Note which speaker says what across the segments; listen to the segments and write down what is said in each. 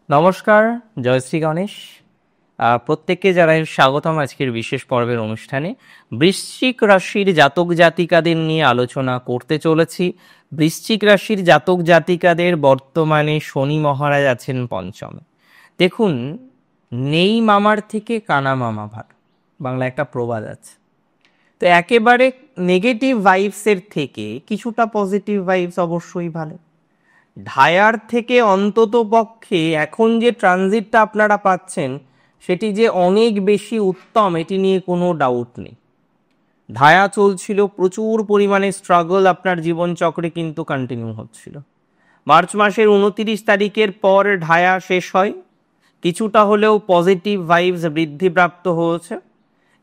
Speaker 1: নমস্কার, জয়শ্রী গণেশ। প্রত্যেককে জানাই স্বাগতম আজকের বিশেষ পর্বের অনুষ্ঠানে। বৃশ্চিক রাশির জাতক জাতিকাদের নিয়ে আলোচনা করতে চলেছি। বৃশ্চিক রাশির জাতক জাতিকাদের বর্তমানে শনি মহারাজ আছেন পঞ্চমে। দেখুন, নেই মামার থেকে কানা মামা ভালো, বাংলা একটা প্রবাদ আছে। তো একেবারে নেগেটিভ ভাইবসের থেকে কিছুটা পজিটিভ ভাইবস অবশ্যই ভালো। ঢায়ার থেকে অন্তত পক্ষে এখন যে ট্রানজিটটা আপনারা পাচ্ছেন সেটি যে অনেক বেশি উত্তম, এটি নিয়ে কোনো ডাউট নেই। ঢায়া চলছিল, প্রচুর পরিমাণে স্ট্রাগল আপনার জীবনচক্রে কিন্তু কন্টিনিউ হচ্ছিল। মার্চ মাসের 29 তারিখের পর ঢায়া শেষ হয়, কিছুটা হলেও পজিটিভ ভাইবস বৃদ্ধিপ্রাপ্ত হয়েছে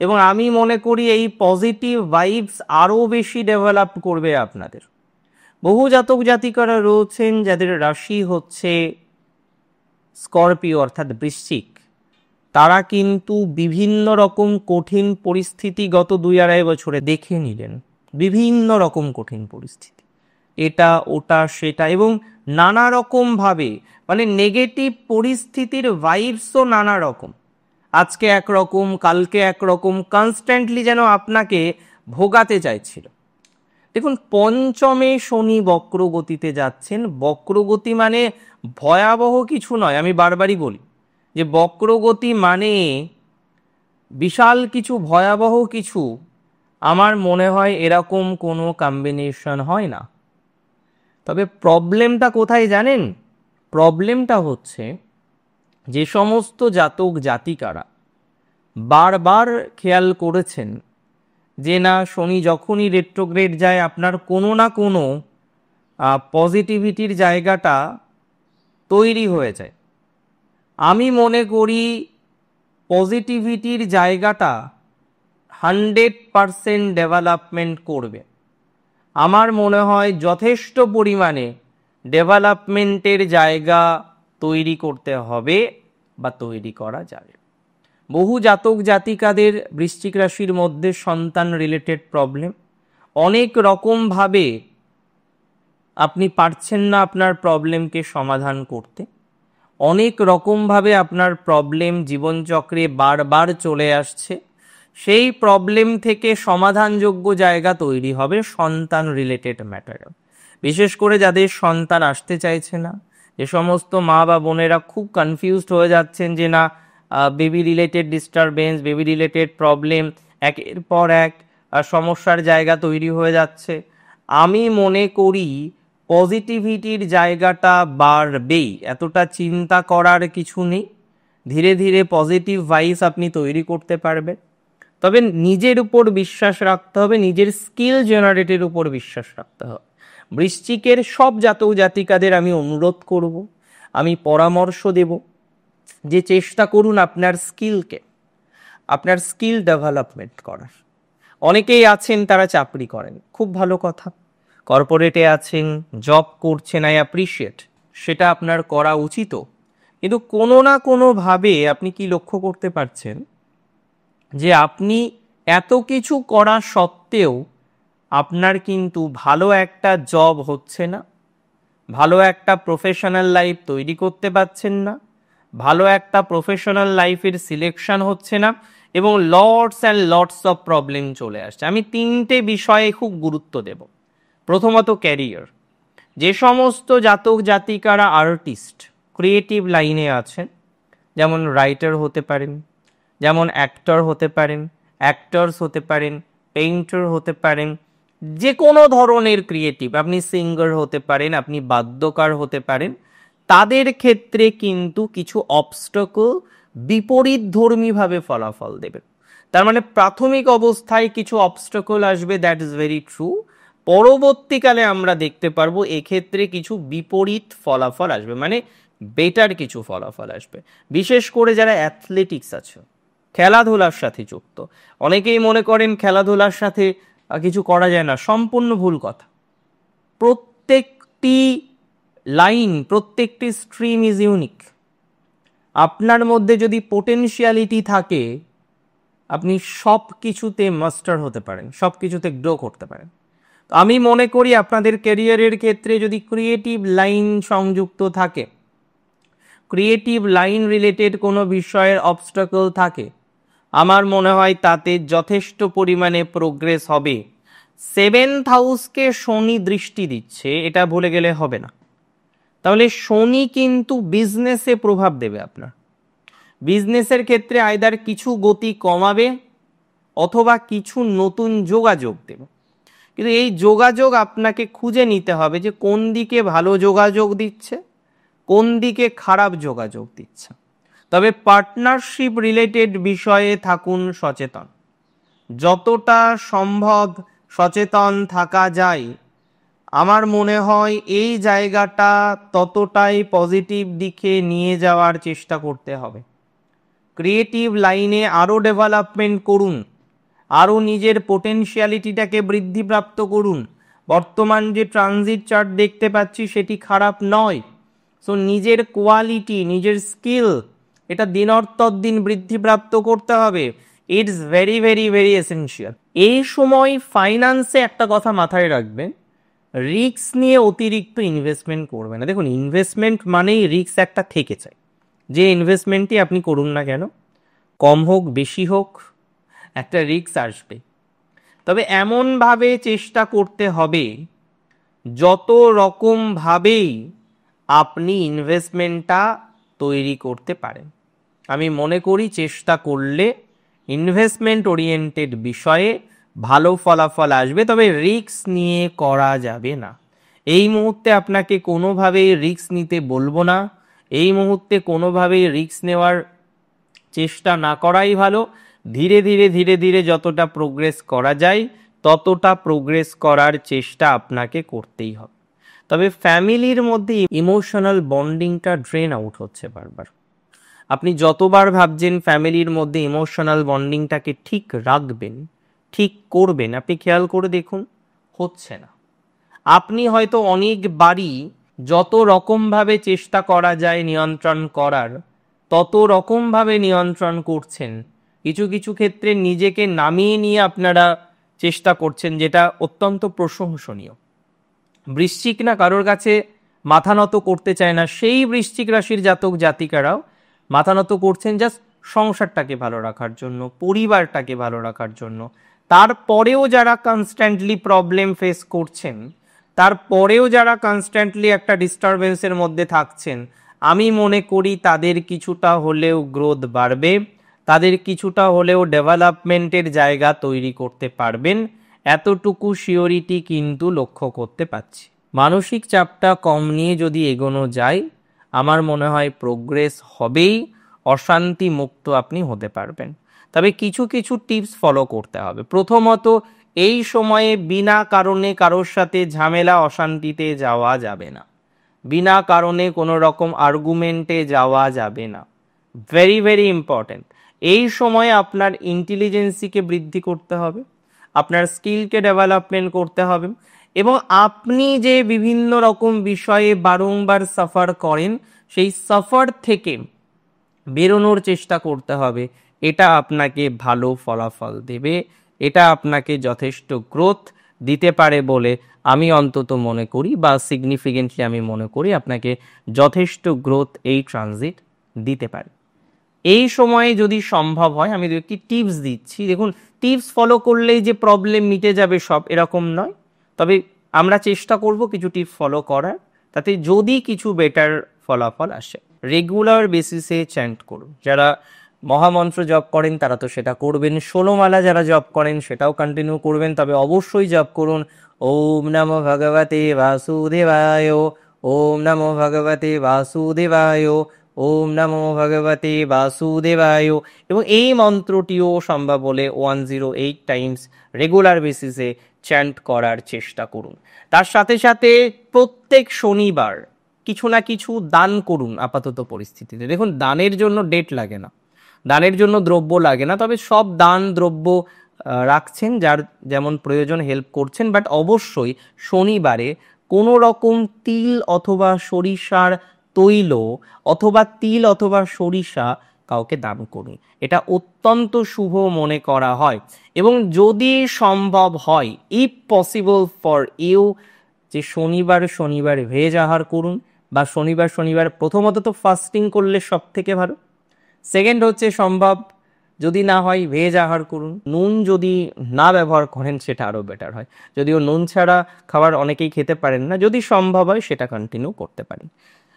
Speaker 1: এবং আমি মনে করি এই পজিটিভ ভাইবস আরও বেশি ডেভেলপ করবে আপনাদের। বহু জাতক জাতিকারা রয়েছেন যাদের রাশি হচ্ছে স্করপিও অর্থাৎ বৃশ্চিক, তারা কিন্তু বিভিন্ন রকম কঠিন পরিস্থিতি গত 2-2.5 বছরে দেখে নিলেন। বিভিন্ন রকম কঠিন পরিস্থিতি, এটা ওটা সেটা, এবং নানা রকম ভাবে, মানে নেগেটিভ পরিস্থিতির ভাইবসও নানা রকম। আজকে একরকম, কালকে একরকম, কনস্ট্যান্টলি যেন আপনাকে ভোগাতে চাইছিল। দেখুন, পঞ্চমে শনি বক্রগতিতে যাচ্ছেন। বক্রগতি মানে ভয়াবহ কিছু নয়, আমি বারবারই বলি যে বক্রগতি মানে বিশাল কিছু, ভয়াবহ কিছু। আমার মনে হয় এরকম কোনো কম্বিনেশন হয় না। তবে প্রবলেমটা কোথায় জানেন? প্রবলেমটা হচ্ছে যে সমস্ত জাতক জাতিকারা বারবার খেয়াল করেছেন যে না, শনি যখনই রেট্রোগ্রেড যায় আপনার কোনো না কোনো পজিটিভিটির জায়গাটা তৈরি হয়ে যায়। আমি মনে করি পজিটিভিটির জায়গাটা 100% ডেভেলপমেন্ট করবে। আমার মনে হয় যথেষ্ট পরিমাণে ডেভেলপমেন্টের জায়গা তৈরি করতে হবে বা তৈরি করা যাবে। বহু জাতক জাতিকাদের বৃশ্চিক রাশির মধ্যে সন্তান রিলেটেড প্রবলেম, অনেক রকমভাবে আপনি পারছেন না আপনার প্রবলেমকে সমাধান করতে। অনেক রকমভাবে আপনার প্রবলেম জীবনচক্রে বারবার চলে আসছে। সেই প্রবলেম থেকে সমাধানযোগ্য জায়গা তৈরি হবে সন্তান রিলেটেড ম্যাটারে। বিশেষ করে যাদের সন্তান আসতে চাইছে না, যে সমস্ত মা বা বোনেরা খুব কনফিউজড হয়ে যাচ্ছেন যে না, baby related disturbance, baby related problem একের পর এক সমস্যার জায়গা তৈরি হয়ে যাচ্ছে, আমি মনে করি পজিটিভিটির জায়গাটা বাড়বেই, এতটা চিন্তা করার কিছু নেই। ধীরে ধীরে পজিটিভ ভাইবস আপনি তৈরি করতে পারবেন। তবে নিজের উপর বিশ্বাস রাখতে হবে, নিজের স্কিল জেনারেটের উপর বিশ্বাস রাখতে হবে। বৃশ্চিকের সব জাতক জাতিকাদের আমি অনুরোধ করব, আমি পরামর্শ দেব যে চেষ্টা করুন আপনার স্কিল ডেভেলপমেন্ট করার। অনেকেই আছেন তারা চাকরি করেন, খুব ভালো কথা। কর্পোরেটে আছেন, জব করছেন, আই অ্যাপ্রিসিয়েট, সেটা আপনার করা উচিত। কিন্তু কোনো না কোনোভাবে আপনি কি লক্ষ্য করতে পারছেন যে আপনি এত কিছু করা সত্ত্বেও আপনার কিন্তু ভালো একটা জব হচ্ছে না, ভালো একটা প্রফেশনাল লাইফ তৈরি করতে পারছেন না, ভালো একটা প্রফেশনাল লাইফের সিলেকশন হচ্ছে না, এবং lots and lots of problem চলে আসছে। আমি 3টে বিষয়ে খুব গুরুত্ব দেব। প্রথমত ক্যারিয়ার। যে সমস্ত জাতক জাতিকারা আর্টিস্ট, ক্রিয়েটিভ লাইনে আছেন, যেমন রাইটার হতে পারেন, যেমন অ্যাক্টর হতে পারেন, অ্যাক্টরস হতে পারেন, পেইন্টার হতে পারেন, যে কোনো ধরনের ক্রিয়েটিভ, আপনি সিঙ্গার হতে পারেন, আপনি বাদ্যকার হতে পারেন, তাদের ক্ষেত্রে কিন্তু কিছু অবস্টাকল বিপরীত ধর্মীভাবে ফলাফল দেবে। তার মানে প্রাথমিক অবস্থায় কিছু অবস্টাকল আসবে, দ্যাট ইজ ভেরি ট্রু। পরবর্তীকালে আমরা দেখতে পারবো এক্ষেত্রে কিছু বিপরীত ফলাফল আসবে, মানে বেটার কিছু ফলাফল আসবে। বিশেষ করে যারা অ্যাথলেটিক্স আছে, খেলাধুলার সাথে যুক্ত, অনেকেই মনে করেন খেলাধুলার সাথে কিছু করা যায় না, সম্পূর্ণ ভুল কথা। প্রত্যেকটি লাইন, প্রত্যেকটি স্ট্রিম ইজ ইউনিক। আপনার মধ্যে যদি পোটেনশিয়ালিটি থাকে, আপনি সব কিছুতে মাস্টার হতে পারেন, সব কিছুতে গ্রো করতে পারেন। আমি মনে করি আপনাদের ক্যারিয়ারের ক্ষেত্রে যদি ক্রিয়েটিভ লাইন সংযুক্ত থাকে, ক্রিয়েটিভ লাইন রিলেটেড কোনো বিষয়ের অবস্টাকল থাকে, আমার মনে হয় তাতে যথেষ্ট পরিমাণে প্রোগ্রেস হবে। 7th হাউসকে শনি দৃষ্টি দিচ্ছে, এটা ভুলে গেলে হবে না। তাহলে শনি কিন্তু বিজনেসে প্রভাব দেবে আপনার। বিজনেসের ক্ষেত্রে আইদার কিছু গতি কমাবে অথবা কিছু নতুন যোগাযোগ দেবে। কিন্তু এই যোগাযোগ আপনাকে খুঁজে নিতে হবে যে কোন দিকে ভালো যোগাযোগ দিচ্ছে, কোন দিকে খারাপ যোগাযোগ দিচ্ছে। তবে পার্টনারশিপ রিলেটেড বিষয়ে থাকুন সচেতন, যতটা সম্ভব সচেতন থাকা যায়। আমার মনে হয় এই জায়গাটা ততটাই পজিটিভ দিকে নিয়ে যাওয়ার চেষ্টা করতে হবে। ক্রিয়েটিভ লাইনে আরও ডেভেলপমেন্ট করুন, আরও নিজের পোটেনশিয়ালিটিটাকে বৃদ্ধিপ্রাপ্ত করুন। বর্তমান যে ট্রানজিট চার্ট দেখতে পাচ্ছি সেটি খারাপ নয়। সো নিজের কোয়ালিটি, নিজের স্কিল, এটা দিন বৃদ্ধিপ্রাপ্ত করতে হবে। It's very very very essential. এই সময় ফাইন্যান্সে একটা কথা মাথায় রাখবেন, রিস্ক নিয়ে অতিরিক্ত ইনভেস্টমেন্ট করবে না। দেখুন, ইনভেস্টমেন্ট মানেই রিস্ক একটা থেকে যায়। যে ইনভেস্টমেন্টই আপনি করুন না কেন, কম হোক বেশি হোক, একটা রিস্ক আসবে। তবে এমনভাবে চেষ্টা করতে হবে যত রকমভাবেই আপনি ইনভেস্টমেন্টটা তৈরি করতে পারেন। আমি মনে করি চেষ্টা করলে ইনভেস্টমেন্ট ওরিয়েন্টেড বিষয়ে ভালো ফলাফল আসবে, তবে রিস্ক নিয়ে করা যাবে না। এই মুহূর্তে আপনাকে কোনোভাবেই রিস্ক নিতে বলবো না। এই মুহূর্তে কোনোভাবেই রিস্ক নেওয়ার চেষ্টা না করাই ভালো। ধীরে ধীরে যতটা প্রোগ্রেস করা যায় ততটা প্রোগ্রেস করার চেষ্টা আপনাকে করতেই হবে। তবে ফ্যামিলির মধ্যে ইমোশনাল বন্ডিংটা ড্রেন আউট হচ্ছে বারবার। আপনি যতবার ভাবছেন ফ্যামিলির মধ্যে ইমোশনাল বন্ডিংটাকে ঠিক রাখবেন, ঠিক করবেন, আপনি খেয়াল করে দেখুন হচ্ছে না। আপনি হয়তো অনেকবারই যত রকমভাবে চেষ্টা করা যায় নিয়ন্ত্রণ করার, তত রকমভাবে নিয়ন্ত্রণ করছেন। কিছু কিছু ক্ষেত্রে নিজেকে নামিয়ে নিয়ে আপনারা চেষ্টা করছেন, যেটা অত্যন্ত প্রশংসনীয়। বৃশ্চিক না কারোর কাছে মাথা নত করতে চায় না, সেই বৃশ্চিক রাশির জাতক জাতিকারাও মাথা নত করছেন জাস্ট সংসারটাকে ভালো রাখার জন্য, পরিবারটাকে ভালো রাখার জন্য। তারপরেও যারা কনস্ট্যান্টলি প্রবলেম ফেস করছেন, তারপরেও যারা কনস্ট্যান্টলি একটা ডিস্টারবেন্সের মধ্যে থাকছেন, আমি মনে করি তাদের কিছুটা হলেও গ্রোথ বাড়বে, তাদের কিছুটা হলেও ডেভেলপমেন্টের জায়গা তৈরি করতে পারবেন, এতটুকু শিওরিটি কিন্তু লক্ষ্য করতে পাচ্ছি। মানসিক চাপটা কম নিয়ে যদি এগোনো যায়, আমার মনে হয় প্রোগ্রেস হবেই, অশান্তি মুক্ত আপনি হতে পারবেন। তবে কিছু কিছু টিপস ফলো করতে হবে। প্রথমত, এই সময়ে বিনা কারণে কারোর সাথে ঝামেলা অশান্তিতে যাওয়া যাবে না। বিনা কারণে কোনো রকম আর্গুমেন্টে যাওয়া যাবে না। Very very important. এই সময়ে আপনার ইন্টেলিজেন্সিকে বৃদ্ধি করতে হবে, আপনার স্কিলকে ডেভেলপমেন্ট করতে হবে, এবং আপনি যে বিভিন্ন রকম বিষয়ে বারংবার সাফার করেন, সেই সাফার থেকে বেরোনোর চেষ্টা করতে হবে। এটা আপনাকে ভালো ফলাফল দেবে, এটা আপনাকে যথেষ্ট গ্রোথ দিতে পারে বলে আমি অন্তত মনে করি, বা সিগনিফিকেন্টলি আমি মনে করি আপনাকে যথেষ্ট গ্রোথ এই ট্রানজিট দিতে পারে। এই সময়ে যদি সম্ভব হয়, আমি একটি টিপস দিচ্ছি। দেখুন, টিপস ফলো করলেই যে প্রবলেম মিটে যাবে সব, এরকম নয়। তবে আমরা চেষ্টা করব কিছু টিপস ফলো করার, তাতে যদি কিছু বেটার ফলাফল আসে। রেগুলার বেসিসে চ্যান্ট করুন। যারা মহামন্ত্র জপ করেন তারা তো সেটা করবেন, 16 মালা যারা জপ করেন সেটাও কন্টিনিউ করবেন। তবে অবশ্যই জপ করুন ওম নমো ভগবতে বাসুদেবায়, ওম নমো ভগবতে বাসুদেবায়, ওম নমো ভগবতে বাসুদেবায়। এবং এই মন্ত্রটিও সম্ভব হলে 108 টাইমস রেগুলার বেসিসে চ্যান্ট করার চেষ্টা করুন। তার সাথে সাথে প্রত্যেক শনিবার কিছু না কিছু দান করুন। আপাতত পরিস্থিতিতে দেখুন, দানের জন্য ডেট লাগে না, দানের জন্য দ্রব্য লাগে না। তবে সব দান দ্রব্য রাখছেন, যার যেমন প্রয়োজন হেল্প করছেন, বাট অবশ্যই শনিবারে কোনো রকম তিল অথবা সরিষার তৈল অথবা তিল অথবা সরিষা কাউকে দান করুন। এটা অত্যন্ত শুভ মনে করা হয়। এবং যদি সম্ভব হয়, ইফ পসিবল ফর ইউ, যে শনিবার ভেজ আহার করুন, বা শনিবার শনিবার প্রথমত তো ফাস্টিং করলে সব থেকে ভালো। সেকেন্ড হচ্ছে সম্ভব যদি না হয় ভেজ আহার করুন, নুন যদি না ব্যবহার করেন সেটা আরও বেটার হয়, যদিও নুন ছাড়া খাবার অনেকেই খেতে পারেন না, যদি সম্ভব হয় সেটা কন্টিনিউ করতে পারেন।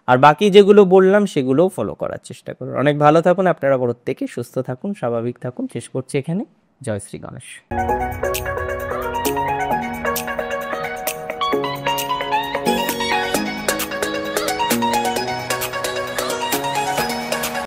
Speaker 1: আর বাকি যেগুলো বললাম সেগুলোও ফলো করার চেষ্টা করুন। অনেক ভালো থাকুন আপনারা, প্রত্যেকে সুস্থ থাকুন, স্বাভাবিক থাকুন। শেষ করছি এখানে। জয় শ্রী গণেশ।